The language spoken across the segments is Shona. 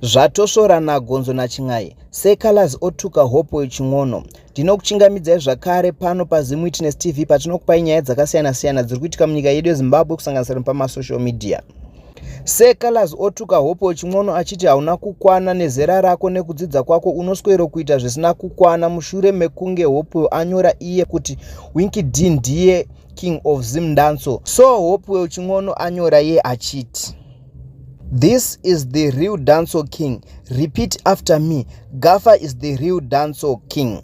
Zvatosvora nagonzo nachin'ai. Calaz otuka Hopewell ching'ono. Ndinokuchingamidzai zvakare pano paZim Witness TV patinokupai nyaya dzakasiyana-siyana dziri kuitika munyika yedu yeZimbabwe kusanganisira pamasocial media. Calaz otuka Hopewell ching'ono achiti hauna kukwana nezera rako nekudzidza kwako unoswero kuita zvisina kukwana mushure mekunge Hopewell anyora iye kuti Winky ndiye king of Zim Danso. So Hopewell ching'ono anyora iye achiti, "This is the real dancehall king. Repeat after me. Gaffer is the real dancehall king."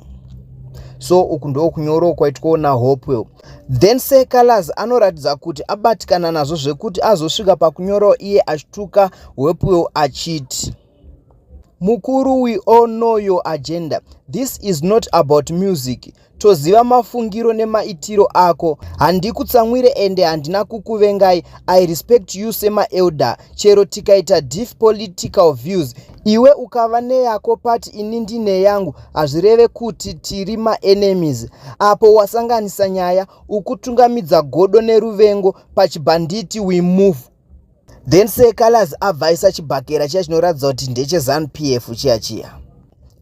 So uku ndo kunyoro kwaitwa na Hopewell. Then Calaz anoratidza kuti abatikana nazvo zvekuti azosvika pakunyora iye achituka Hopewell achiti, "Mukuru, we all know your agenda. This is not about music. Toziva mafungiro nemaitiro ako. Handikutsamwire ende handina kukuvengai. I respect you sema elder. Chero tikaita diff political views. Iwe ukava neyako pati ini ndine yangu. Hazvireve kuti tiri ma-enemies. Apo wasanganisa nyaya ukutungamidza godo neruvengo pachibanditi we move." Then Calaz abvaisa chibhakera chiya chinoratidza kuti ndeche ZANU-PF chiya.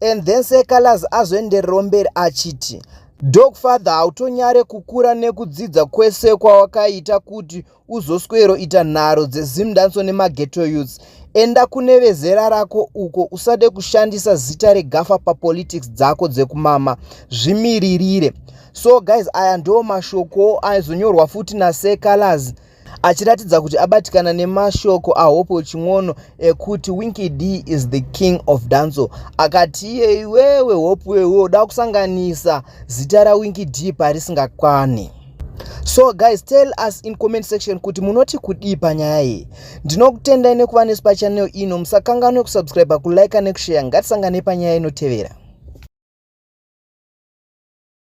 And then Calaz azoenderera mberi achiti, "Dogfather, hautonyare kukura nekudzidza kwese kwawakaita kuti uzoswero ita nharo dzeZim Danso nemageto youths. Enda kune vezera rako uko usade kushandisa zita regafa papolitics dzako dzekumama. Zvimiririre." So guys, aya ndo mashoko aizonyorwa futi naCalaz achiratidza kuti abatikana nemashoko aHopewell ching'ono ekuti Winky D is the king of dancehall. Akati iwewe Hopewell woda kusanganisa zita raWinky D parisingakwane. So guys, tell us in comment section kuti munoti kudii panyaya iyi. Ndinokutendai nekuva nesu pachannel ino. Musakanganwe kusubscribe, kulike nekushare. Ngatisangane panyaya inotevera.